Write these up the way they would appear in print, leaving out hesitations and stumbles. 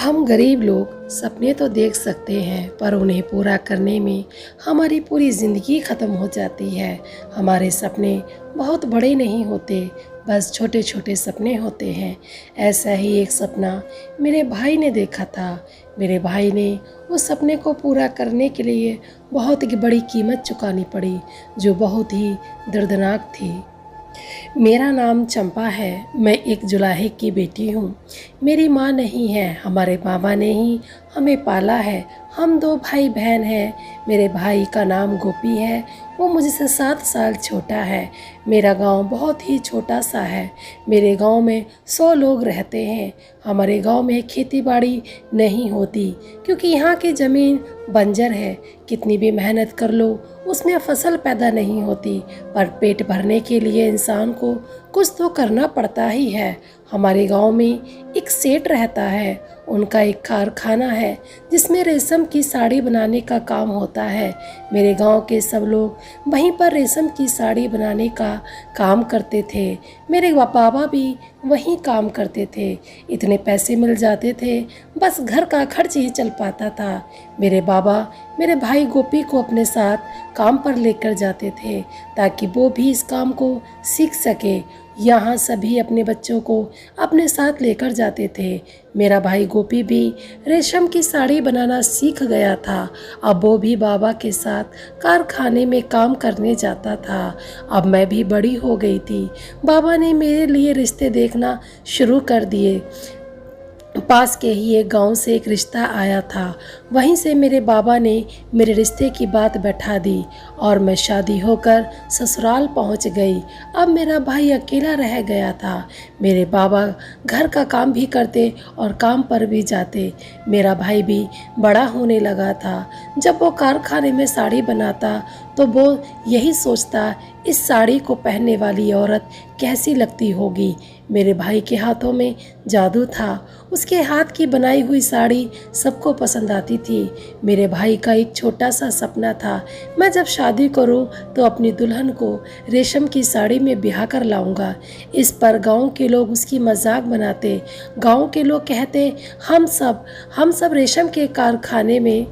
हम गरीब लोग सपने तो देख सकते हैं, पर उन्हें पूरा करने में हमारी पूरी ज़िंदगी ख़त्म हो जाती है। हमारे सपने बहुत बड़े नहीं होते, बस छोटे छोटे सपने होते हैं। ऐसा ही एक सपना मेरे भाई ने देखा था। मेरे भाई ने उस सपने को पूरा करने के लिए बहुत बड़ी कीमत चुकानी पड़ी, जो बहुत ही दर्दनाक थी। मेरा नाम चंपा है। मैं एक जुलाहे की बेटी हूँ। मेरी माँ नहीं है, हमारे बाबा ने ही हमें पाला है। हम 2 भाई बहन हैं। मेरे भाई का नाम गोपी है, वो मुझसे 7 साल छोटा है। मेरा गांव बहुत ही छोटा सा है। मेरे गांव में 100 लोग रहते हैं। हमारे गांव में खेती बाड़ी नहीं होती, क्योंकि यहाँ की ज़मीन बंजर है। कितनी भी मेहनत कर लो, उसमें फसल पैदा नहीं होती। पर पेट भरने के लिए इंसान को कुछ तो करना पड़ता ही है। हमारे गांव में एक सेठ रहता है। उनका एक कारखाना है जिसमें रेशम की साड़ी बनाने का काम होता है। मेरे गांव के सब लोग वहीं पर रेशम की साड़ी बनाने का काम करते थे। मेरे बाबा भी वहीं काम करते थे। इतने पैसे मिल जाते थे, बस घर का खर्च ही चल पाता था। मेरे बाबा मेरे भाई गोपी को अपने साथ काम पर लेकर जाते थे, ताकि वो भी इस काम को सीख सके। यहाँ सभी अपने बच्चों को अपने साथ लेकर जाते थे। मेरा भाई गोपी भी रेशम की साड़ी बनाना सीख गया था। अब वो भी बाबा के साथ कारखाने में काम करने जाता था। अब मैं भी बड़ी हो गई थी। बाबा ने मेरे लिए रिश्ते देखना शुरू कर दिए। पास के ही एक गांव से एक रिश्ता आया था। वहीं से मेरे बाबा ने मेरे रिश्ते की बात बैठा दी और मैं शादी होकर ससुराल पहुंच गई। अब मेरा भाई अकेला रह गया था। मेरे बाबा घर का काम भी करते और काम पर भी जाते। मेरा भाई भी बड़ा होने लगा था। जब वो कारखाने में साड़ी बनाता तो वो यही सोचता, इस साड़ी को पहनने वाली औरत कैसी लगती होगी। मेरे भाई के हाथों में जादू था। उसके हाथ की बनाई हुई साड़ी सबको पसंद आती थी। मेरे भाई का एक छोटा सा सपना था, मैं जब शादी करूं तो अपनी दुल्हन को रेशम की साड़ी में ब्याह कर लाऊंगा। इस पर गांव के लोग उसकी मजाक बनाते। गांव के लोग कहते, हम सब रेशम के कारखाने में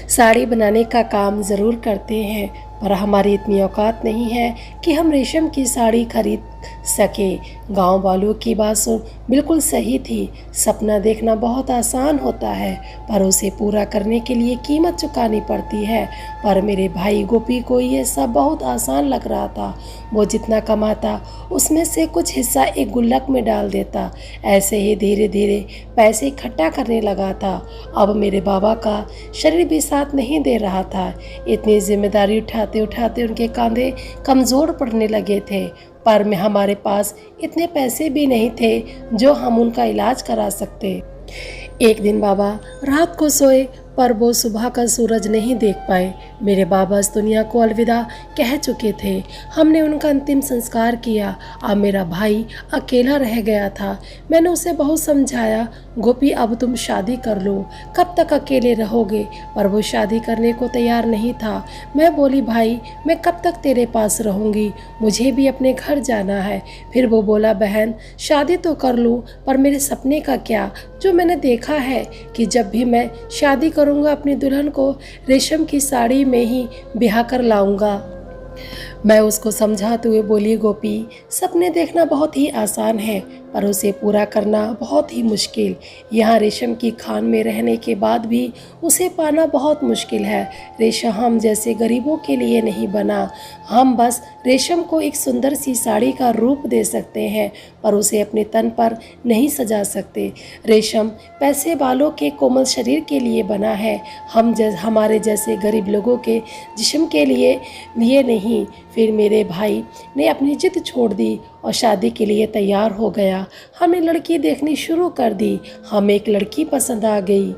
साड़ी बनाने का काम ज़रूर करते हैं, पर हमारी इतनी औकात नहीं है कि हम रेशम की साड़ी खरीद सके। गांव वालों की बात सुन बिल्कुल सही थी। सपना देखना बहुत आसान होता है, पर उसे पूरा करने के लिए कीमत चुकानी पड़ती है। पर मेरे भाई गोपी को ये सब बहुत आसान लग रहा था। वो जितना कमाता उसमें से कुछ हिस्सा एक गुल्लक में डाल देता। ऐसे ही धीरे धीरे पैसे इकट्ठा करने लगा था। अब मेरे बाबा का शरीर भी साथ नहीं दे रहा था। इतनी जिम्मेदारी उठाते उठाते उनके कंधे कमज़ोर पड़ने लगे थे। पर में हमारे पास इतने पैसे भी नहीं थे जो हम उनका इलाज करा सकते। एक दिन बाबा रात को सोए, पर वो सुबह का सूरज नहीं देख पाए। मेरे बाबा इस दुनिया को अलविदा कह चुके थे। हमने उनका अंतिम संस्कार किया। अब मेरा भाई अकेला रह गया था। मैंने उसे बहुत समझाया, गोपी अब तुम शादी कर लो, कब तक अकेले रहोगे। पर वो शादी करने को तैयार नहीं था। मैं बोली, भाई मैं कब तक तेरे पास रहूँगी, मुझे भी अपने घर जाना है। फिर वो बोला, बहन शादी तो कर लूँ, पर मेरे सपने का क्या, जो मैंने देखा है कि जब भी मैं शादी करूँगा अपनी दुल्हन को रेशम की साड़ी में ही ब्याह कर लाऊंगा। मैं उसको समझाते हुए बोली, गोपी सपने देखना बहुत ही आसान है, पर उसे पूरा करना बहुत ही मुश्किल। यहाँ रेशम की खान में रहने के बाद भी उसे पाना बहुत मुश्किल है। रेशम हम जैसे गरीबों के लिए नहीं बना। हम बस रेशम को एक सुंदर सी साड़ी का रूप दे सकते हैं, पर उसे अपने तन पर नहीं सजा सकते। रेशम पैसे वालों के कोमल शरीर के लिए बना है, हमारे जैसे गरीब लोगों के जिस्म के लिए नहीं। फिर मेरे भाई ने अपनी जिद छोड़ दी और शादी के लिए तैयार हो गया। हमने लड़की देखनी शुरू कर दी। हमें एक लड़की पसंद आ गई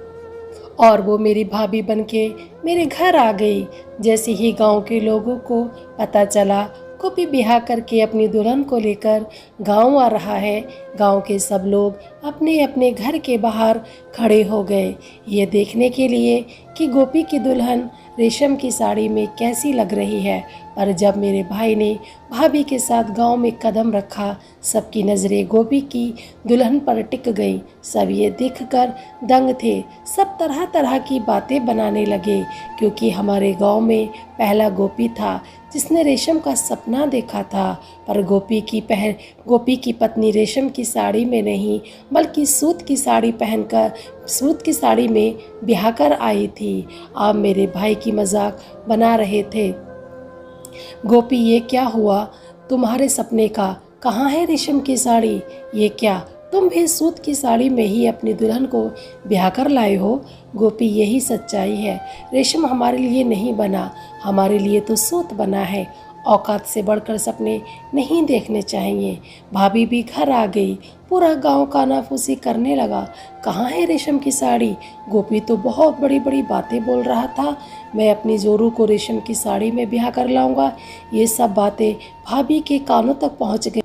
और वो मेरी भाभी बनके मेरे घर आ गई। जैसे ही गांव के लोगों को पता चला गोपी ब्याह करके अपनी दुल्हन को लेकर गांव आ रहा है, गांव के सब लोग अपने अपने घर के बाहर खड़े हो गए, ये देखने के लिए कि गोपी की दुल्हन रेशम की साड़ी में कैसी लग रही है। पर जब मेरे भाई ने भाभी के साथ गांव में कदम रखा, सबकी नज़रें गोपी की दुल्हन पर टिक गई। सब ये देखकर दंग थे। सब तरह तरह की बातें बनाने लगे, क्योंकि हमारे गांव में पहला गोपी था जिसने रेशम का सपना देखा था। पर गोपी की पत्नी रेशम की साड़ी में नहीं, बल्कि सूत की साड़ी पहनकर सूत की साड़ी में ब्याह कर आई थी। आप मेरे भाई की मजाक बना रहे थे। गोपी, ये क्या हुआ तुम्हारे सपने का? कहाँ है रेशम की साड़ी? ये क्या तुम भी सूत की साड़ी में ही अपनी दुल्हन को ब्याह कर लाए हो? गोपी, यही सच्चाई है। रेशम हमारे लिए नहीं बना, हमारे लिए तो सूत बना है। औकात से बढ़कर सपने नहीं देखने चाहिए। भाभी भी घर आ गई। पूरा गांव कानाफूसी करने लगा, कहाँ है रेशम की साड़ी? गोपी तो बहुत बड़ी बड़ी बातें बोल रहा था, मैं अपनी जोरू को रेशम की साड़ी में ब्याह कर लाऊंगा। ये सब बातें भाभी के कानों तक पहुंच गई।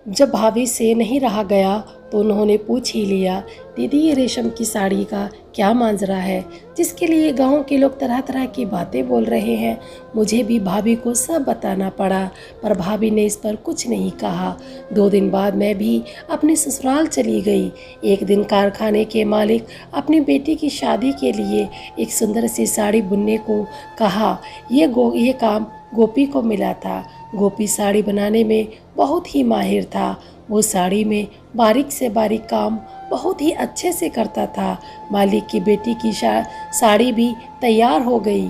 जब भाभी से नहीं रहा गया तो उन्होंने पूछ ही लिया, दीदी ये रेशम की साड़ी का क्या मांजरा है, जिसके लिए गांव के लोग तरह तरह की बातें बोल रहे हैं। मुझे भी भाभी को सब बताना पड़ा, पर भाभी ने इस पर कुछ नहीं कहा। 2 दिन बाद मैं भी अपने ससुराल चली गई। एक दिन कारखाने के मालिक अपनी बेटी की शादी के लिए एक सुंदर सी साड़ी बुनने को कहा। ये काम गोपी को मिला था। गोपी साड़ी बनाने में बहुत ही माहिर था। वो साड़ी में बारीक से बारीक काम बहुत ही अच्छे से करता था। मालिक की बेटी की साड़ी भी तैयार हो गई।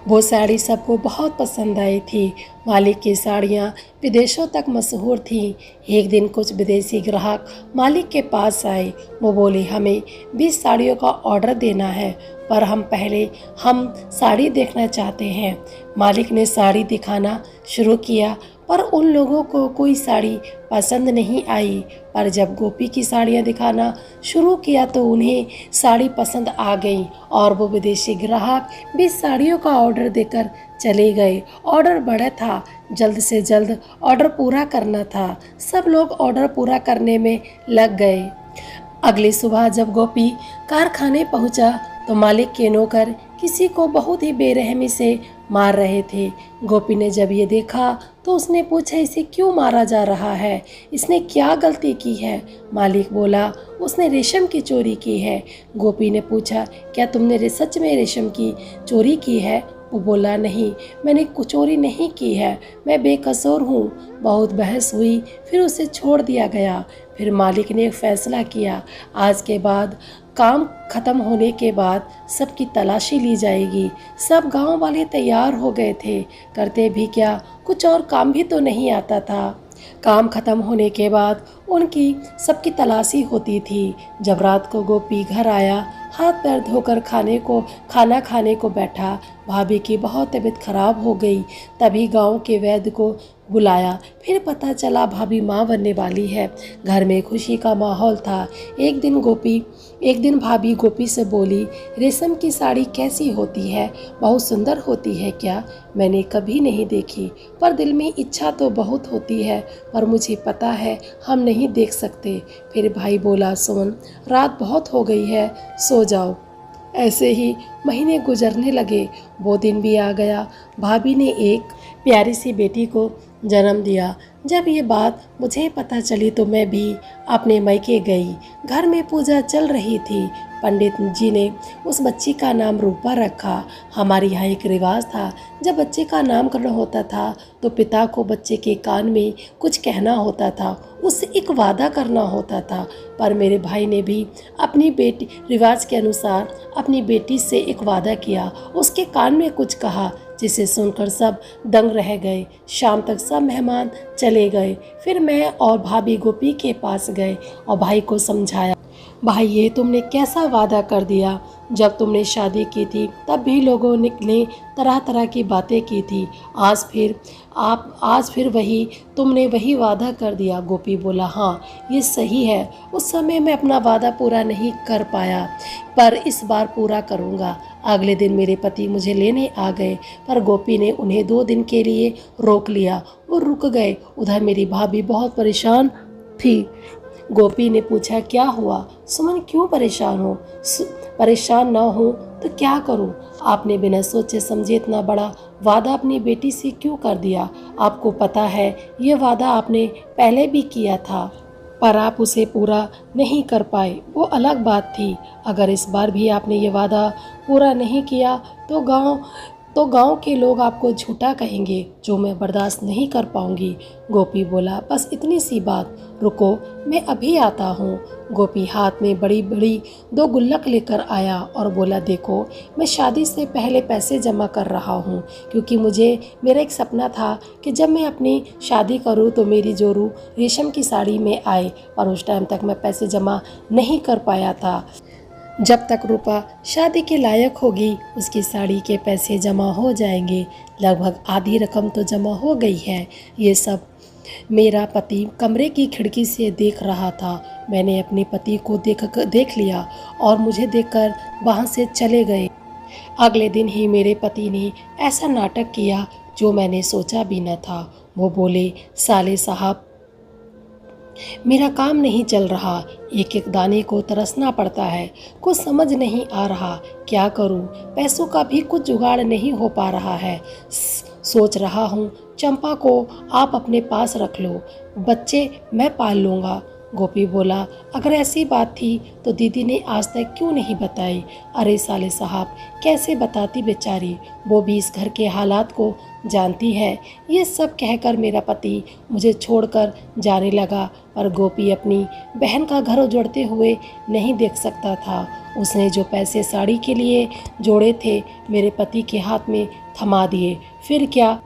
वो साड़ी सबको बहुत पसंद आई थी। मालिक की साड़ियाँ विदेशों तक मशहूर थीं। एक दिन कुछ विदेशी ग्राहक मालिक के पास आए। वो बोले, हमें 20 साड़ियों का ऑर्डर देना है, पर हम साड़ी देखना चाहते हैं। मालिक ने साड़ी दिखाना शुरू किया, पर उन लोगों को कोई साड़ी पसंद नहीं आई। पर जब गोपी की साड़ियाँ दिखाना शुरू किया तो उन्हें साड़ी पसंद आ गई और वो विदेशी ग्राहक 20 साड़ियों का ऑर्डर देकर चले गए। ऑर्डर बड़ा था, जल्द से जल्द ऑर्डर पूरा करना था। सब लोग ऑर्डर पूरा करने में लग गए। अगली सुबह जब गोपी कारखाने पहुंचा तो मालिक के नौकर किसी को बहुत ही बेरहमी से मार रहे थे। गोपी ने जब ये देखा तो उसने पूछा, इसे क्यों मारा जा रहा है? इसने क्या गलती की है? मालिक बोला, उसने रेशम की चोरी की है। गोपी ने पूछा, क्या तुमने सच में रेशम की चोरी की है? वो बोला, नहीं, मैंने चोरी नहीं की है, मैं बेकसूर हूँ। बहुत बहस हुई, फिर उसे छोड़ दिया गया। फिर मालिक ने एक फैसला किया, आज के बाद काम खत्म होने के बाद सबकी तलाशी ली जाएगी। सब गांव वाले तैयार हो गए थे। करते भी क्या, कुछ और काम भी तो नहीं आता था। काम खत्म होने के बाद उनकी सबकी तलाशी होती थी। जब रात को गोपी घर आया, हाथ पैर धोकर खाना खाने को बैठा। भाभी की बहुत तबीयत खराब हो गई। तभी गांव के वैद्य को बुलाया। फिर पता चला भाभी माँ बनने वाली है। घर में खुशी का माहौल था। एक दिन भाभी गोपी से बोली, रेशम की साड़ी कैसी होती है? बहुत सुंदर होती है क्या? मैंने कभी नहीं देखी, पर दिल में इच्छा तो बहुत होती है, पर मुझे पता है हम नहीं देख सकते। फिर भाई बोला, सोन, रात बहुत हो गई है, सो जाओ। ऐसे ही महीने गुजरने लगे। वो दिन भी आ गया। भाभी ने एक प्यारी सी बेटी को जन्म दिया। जब ये बात मुझे पता चली तो मैं भी अपने मायके गई। घर में पूजा चल रही थी। पंडित जी ने उस बच्ची का नाम रूपा रखा। हमारे यहाँ एक रिवाज था, जब बच्चे का नामकरण होता था तो पिता को बच्चे के कान में कुछ कहना होता था, उससे एक वादा करना होता था। पर मेरे भाई ने भी अपनी बेटी रिवाज के अनुसार अपनी बेटी से एक वादा किया, उसके कान में कुछ कहा, जिसे सुनकर सब दंग रह गए। शाम तक सब मेहमान चले गए। फिर मैं और भाभी गोपी के पास गए और भाई को समझाया, भाई ये तुमने कैसा वादा कर दिया? जब तुमने शादी की थी तब भी लोगों ने तरह तरह की बातें की थी। आज फिर तुमने वही वादा कर दिया। गोपी बोला, हाँ ये सही है, उस समय मैं अपना वादा पूरा नहीं कर पाया, पर इस बार पूरा करूँगा। अगले दिन मेरे पति मुझे लेने आ गए, पर गोपी ने उन्हें 2 दिन के लिए रोक लिया। वो रुक गए। उधर मेरी भाभी बहुत परेशान थी। गोपी ने पूछा, क्या हुआ सुमन, क्यों परेशान हो? परेशान ना हो तो क्या करूं? आपने बिना सोचे समझे इतना बड़ा वादा अपनी बेटी से क्यों कर दिया? आपको पता है ये वादा आपने पहले भी किया था, पर आप उसे पूरा नहीं कर पाए, वो अलग बात थी। अगर इस बार भी आपने ये वादा पूरा नहीं किया तो गांव के लोग आपको झूठा कहेंगे, जो मैं बर्दाश्त नहीं कर पाऊंगी। गोपी बोला, बस इतनी सी बात, रुको मैं अभी आता हूँ। गोपी हाथ में बड़ी बड़ी 2 गुल्लक लेकर आया और बोला, देखो मैं शादी से पहले पैसे जमा कर रहा हूँ, क्योंकि मेरा एक सपना था कि जब मैं अपनी शादी करूँ तो मेरी जोरू रेशम की साड़ी में आए, पर उस टाइम तक मैं पैसे जमा नहीं कर पाया था। जब तक रूपा शादी के लायक होगी उसकी साड़ी के पैसे जमा हो जाएंगे। लगभग आधी रकम तो जमा हो गई है। ये सब मेरा पति कमरे की खिड़की से देख रहा था। मैंने अपने पति को देख लिया और मुझे देखकर वहाँ से चले गए। अगले दिन ही मेरे पति ने ऐसा नाटक किया जो मैंने सोचा भी न था। वो बोले, साले साहब मेरा काम नहीं चल रहा, एक एक दाने को तरसना पड़ता है, कुछ समझ नहीं आ रहा क्या करूं, पैसों का भी कुछ जुगाड़ नहीं हो पा रहा है। सोच रहा हूं चंपा को आप अपने पास रख लो, बच्चे मैं पाल लूँगा। गोपी बोला, अगर ऐसी बात थी तो दीदी ने आज तक क्यों नहीं बताई? अरे साले साहब कैसे बताती बेचारी, वो भी इस घर के हालात को जानती है। ये सब कहकर मेरा पति मुझे छोड़कर जाने लगा, पर गोपी अपनी बहन का घर उजड़ते हुए नहीं देख सकता था। उसने जो पैसे साड़ी के लिए जोड़े थे मेरे पति के हाथ में थमा दिए। फिर क्या,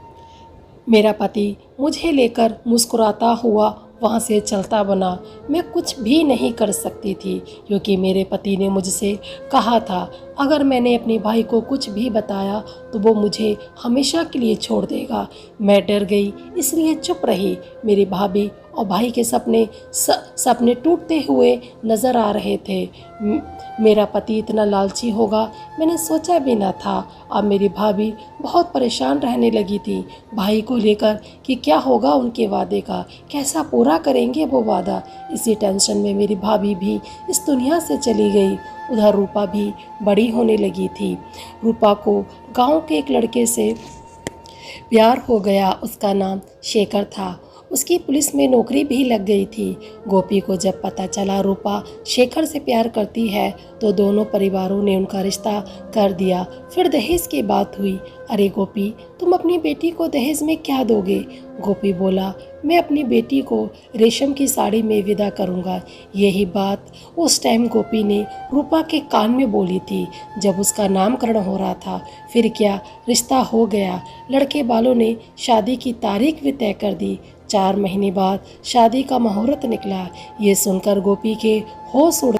मेरा पति मुझे लेकर मुस्कुराता हुआ वहाँ से चलता बना। मैं कुछ भी नहीं कर सकती थी, क्योंकि मेरे पति ने मुझसे कहा था अगर मैंने अपने भाई को कुछ भी बताया तो वो मुझे हमेशा के लिए छोड़ देगा। मैं डर गई, इसलिए चुप रही। मेरी भाभी और भाई के सपने टूटते हुए नज़र आ रहे थे। मेरा पति इतना लालची होगा मैंने सोचा भी ना था। अब मेरी भाभी बहुत परेशान रहने लगी थी भाई को लेकर कि क्या होगा उनके वादे का, कैसा पूरा करेंगे वो वादा। इसी टेंशन में मेरी भाभी भी इस दुनिया से चली गई। उधर रूपा भी बड़ी होने लगी थी। रूपा को गांव के एक लड़के से प्यार हो गया। उसका नाम शेखर था। उसकी पुलिस में नौकरी भी लग गई थी। गोपी को जब पता चला रूपा शेखर से प्यार करती है तो दोनों परिवारों ने उनका रिश्ता कर दिया। फिर दहेज की बात हुई। अरे गोपी, तुम अपनी बेटी को दहेज में क्या दोगे? गोपी बोला, मैं अपनी बेटी को रेशम की साड़ी में विदा करूंगा। यही बात उस टाइम गोपी ने रूपा के कान में बोली थी जब उसका नामकरण हो रहा था। फिर क्या, रिश्ता हो गया। लड़के वालों ने शादी की तारीख भी तय कर दी। 4 महीने बाद शादी का मुहूर्त निकला। ये सुनकर गोपी के होश उड़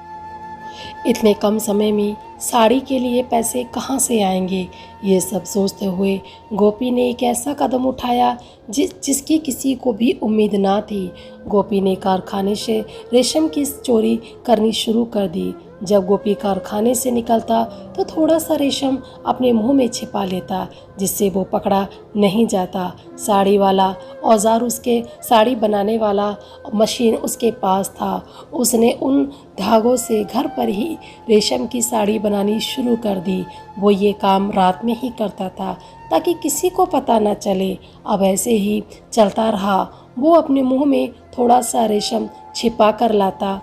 इतने कम समय में साड़ी के लिए पैसे कहाँ से आएंगे? ये सब सोचते हुए गोपी ने एक ऐसा कदम उठाया जिसकी किसी को भी उम्मीद ना थी। गोपी ने कारखाने से रेशम की चोरी करनी शुरू कर दी। जब गोपी कारखाने से निकलता तो थोड़ा सा रेशम अपने मुंह में छिपा लेता, जिससे वो पकड़ा नहीं जाता। साड़ी वाला औजार, उसके साड़ी बनाने वाला मशीन उसके पास था। उसने उन धागों से घर पर ही रेशम की साड़ी बनानी शुरू कर दी। वो ये काम रात में ही करता था ताकि किसी को पता न चले। अब ऐसे ही चलता रहा। वो अपने मुंह में थोड़ा सा रेशम छिपा कर लाता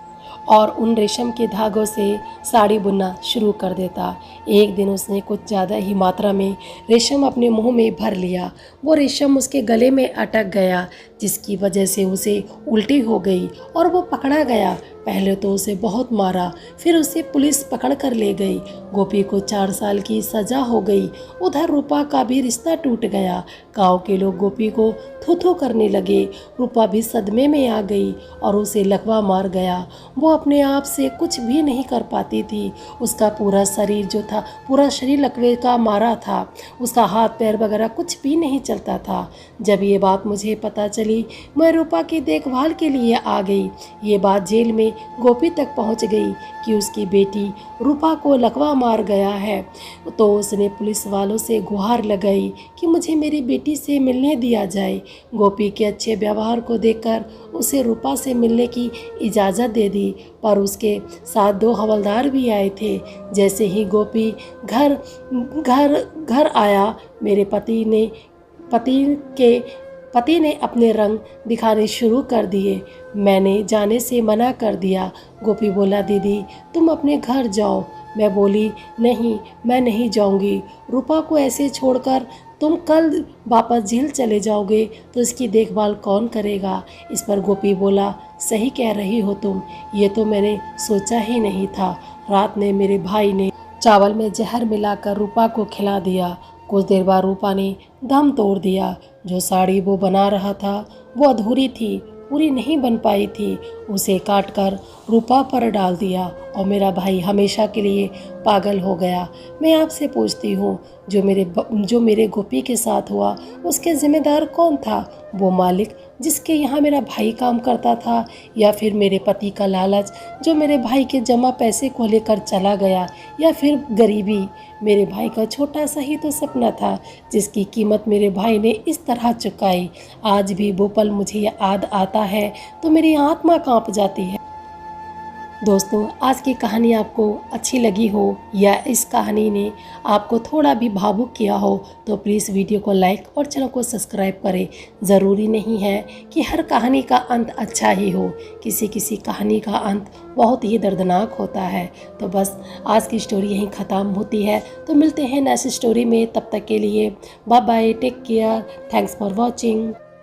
और उन रेशम के धागों से साड़ी बुनना शुरू कर देता। एक दिन उसने कुछ ज़्यादा ही मात्रा में रेशम अपने मुंह में भर लिया। वो रेशम उसके गले में अटक गया, जिसकी वजह से उसे उल्टी हो गई और वो पकड़ा गया। पहले तो उसे बहुत मारा, फिर उसे पुलिस पकड़ कर ले गई। गोपी को 4 साल की सज़ा हो गई। उधर रूपा का भी रिश्ता टूट गया। गांव के लोग गोपी को थू-थू करने लगे। रूपा भी सदमे में आ गई और उसे लकवा मार गया। वो अपने आप से कुछ भी नहीं कर पाती थी। उसका पूरा शरीर जो था, पूरा शरीर लकवे का मारा था। उसका हाथ पैर वगैरह कुछ भी नहीं चलता था। जब ये बात मुझे पता चली चली, मैं रूपा की देखभाल के लिए आ गई। ये बात जेल में गोपी तक पहुंच गई कि उसकी बेटी रूपा को लकवा मार गया है। तो उसने पुलिस वालों से गुहार लगाई कि मुझे मेरी बेटी से मिलने दिया जाए। गोपी के अच्छे व्यवहार को देखकर उसे रूपा से मिलने की इजाज़त दे दी, पर उसके साथ 2 हवलदार भी आए थे। जैसे ही गोपी घर घर घर आया, मेरे पति ने अपने रंग दिखाने शुरू कर दिए। मैंने जाने से मना कर दिया। गोपी बोला, दीदी तुम अपने घर जाओ। मैं बोली, नहीं मैं नहीं जाऊंगी। रूपा को ऐसे छोड़कर तुम कल वापस जेल चले जाओगे तो इसकी देखभाल कौन करेगा। इस पर गोपी बोला, सही कह रही हो तुम, ये तो मैंने सोचा ही नहीं था। रात में मेरे भाई ने चावल में जहर मिलाकर रूपा को खिला दिया। कुछ देर बाद रूपा ने दम तोड़ दिया। जो साड़ी वो बना रहा था वो अधूरी थी, पूरी नहीं बन पाई थी। उसे काट कर रूपा पर डाल दिया और मेरा भाई हमेशा के लिए पागल हो गया। मैं आपसे पूछती हूँ, जो मेरे गोपी के साथ हुआ उसके जिम्मेदार कौन था? वो मालिक जिसके यहाँ मेरा भाई काम करता था, या फिर मेरे पति का लालच जो मेरे भाई के जमा पैसे को लेकर चला गया, या फिर गरीबी? मेरे भाई का छोटा सा ही तो सपना था जिसकी कीमत मेरे भाई ने इस तरह चुकाई। आज भी वो पल मुझे याद आता है तो मेरी आत्मा कांप जाती है। दोस्तों, आज की कहानी आपको अच्छी लगी हो या इस कहानी ने आपको थोड़ा भी भावुक किया हो तो प्लीज़ वीडियो को लाइक और चैनल को सब्सक्राइब करें। ज़रूरी नहीं है कि हर कहानी का अंत अच्छा ही हो, किसी कहानी का अंत बहुत ही दर्दनाक होता है। तो बस आज की स्टोरी यहीं ख़त्म होती है। तो मिलते हैं नेक्स्ट स्टोरी में, तब तक के लिए bye bye, take care, thanks for watching.